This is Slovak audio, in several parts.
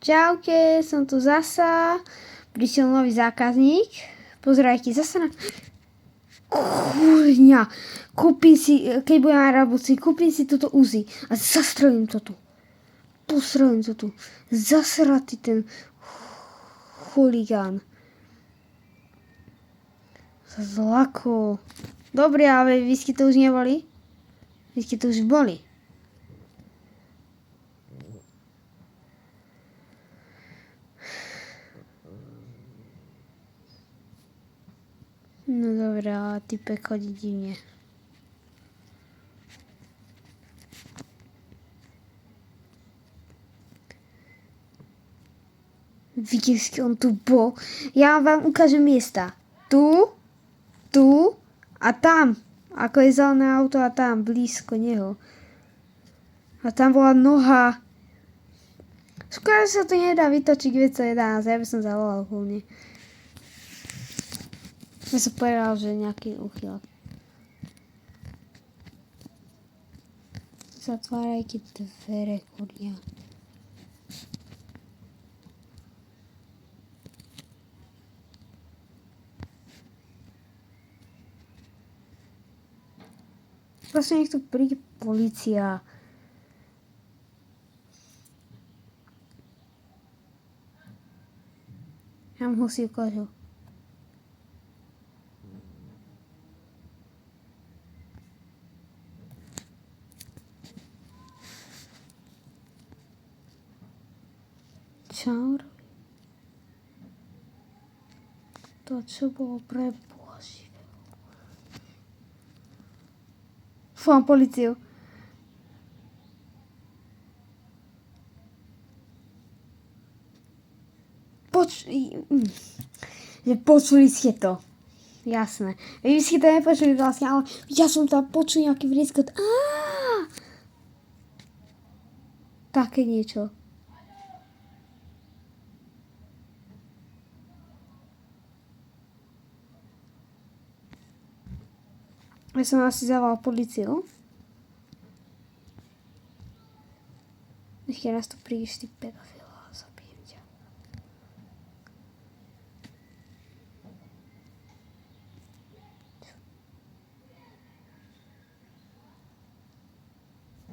Čaute, som tu zasa. Prišiel nový zákazník. Pozerajte, zasa na... Kurňa. Kúpim si, keď budem na roboci, kúpim si toto Uzi a zastrelím to tu. Postrelím to tu. Zasratý ten chuligán. Zlako. Dobre, ale whisky to už neboli? Whisky to už boli. No dobré, ale typek chodí divne. Vidíš, on tu bol. Ja vám ukážem miesta. Tu a tam. Ako je zelené auto a tam, blízko neho. A tam bola noha. Skoro sa to nedá vytočiť 211, ja by som zavolal hlavne. Ja som povedal, že nejaký uchylak. Zatvárajte dvere, kurňa. Prosím, nech tu príde polícia. Ja mu si ukážu. Čo? To čo bolo pre Boží. Fúam policiu. Počuli ste to. Jasné. Vy ste to nepočuli vlastne, ale ja som tam počul nejaký vrieskot. Také niečo. Ja som asi zavolal policiu. Ešte raz tu prídeš, ty pedofil, a zabijem ťa.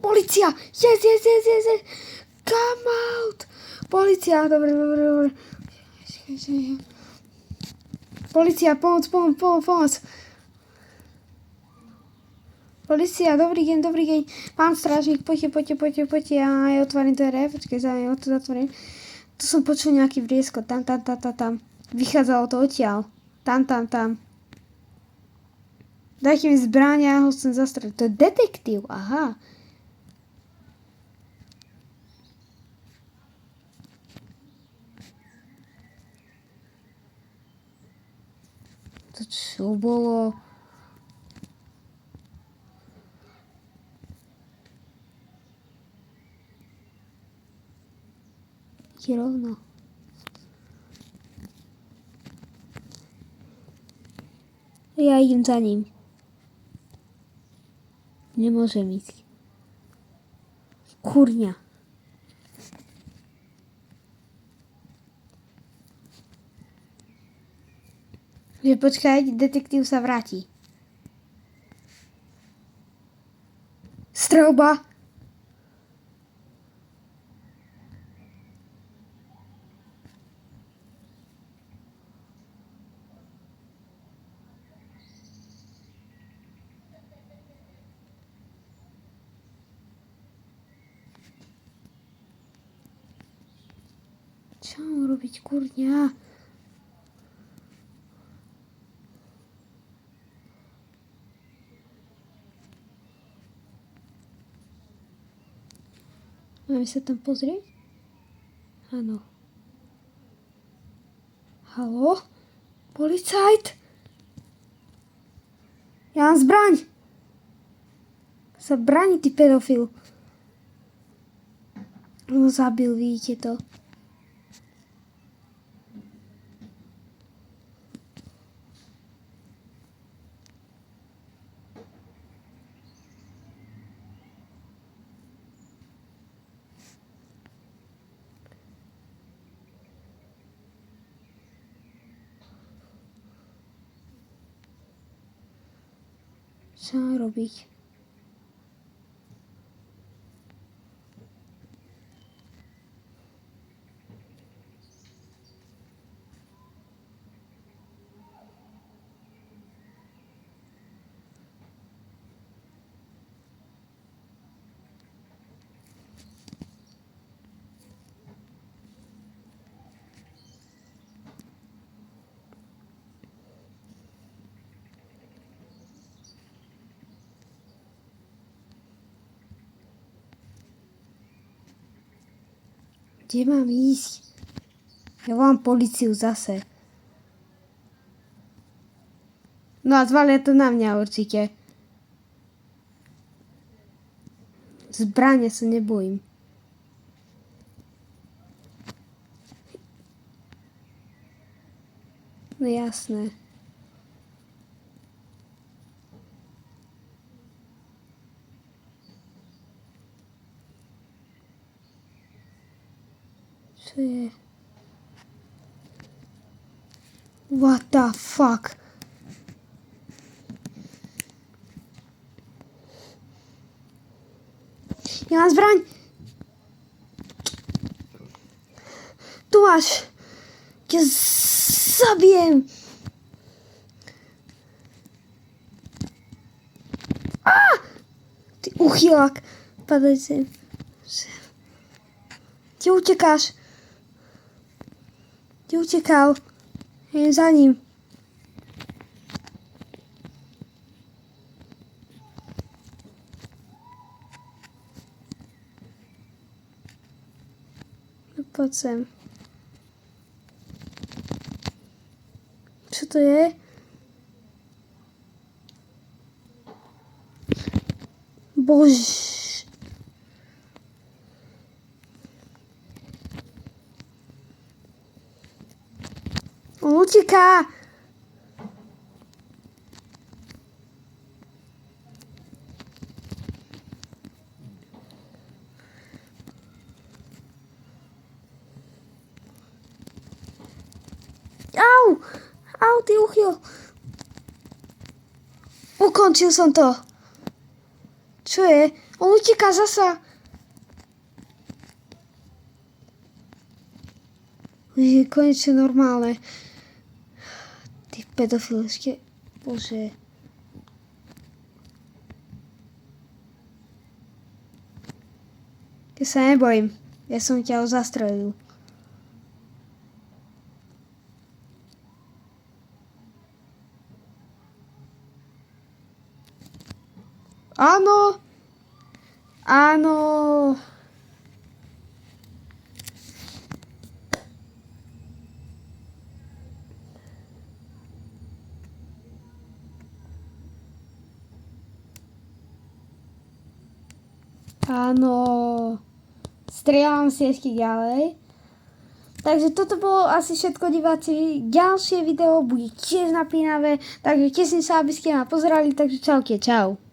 Polícia! Yes! Come out! Polícia, dobre. Polícia, pomoc. Polícia, dobrý deň. Pán strážnik, poďte. Ja otvorím dvere, počkaj, ja to zatvorím. Tu som počul nejaký vrieskot, tam. Vychádzalo to odtiaľ. Tam. Dajte mi zbraň, ja ho chcem zastreliť. To je detektív, aha. To čo bolo? Rovno. Ja idem za ním. Nemôžem ísť. Kurňa. Že počkaj, detektív sa vráti. Strelba. Čo mám robiť, kurňa? Máme sa tam pozrieť? Áno. Haló? Policajt? Ja mám zbraň! Sa bráni, ty pedofil. On ho zabil, vidíte to. Čo mám robiť? Kde mám ísť? Ja volám policiu zase. No a zvalia to na mňa určite. Zbrane sa nebojím. No jasné. Čo je? What the fuck? Ja mám zbraň! Tu máš! Ja zabijem! Ty uchylák! Padaj sem. Kde utekáš? Kde utekal? Ja za ním. No poď sem. Čo to je? Bože. On uteká. Au! Au, ty uchyl. Ukončil som to. Čo je? On uteká zasa. Už je konečne normálne. Ty pedofil ešte. Bože. Ja sa nebojím. Ja som ťa zastrelil. Áno. Áno. Áno. Strieľam si ešte ďalej. Takže toto bolo asi všetko, diváci. Ďalšie video bude tiež napínavé. Takže teším sa, aby ste ma pozerali. Takže čaute, čau.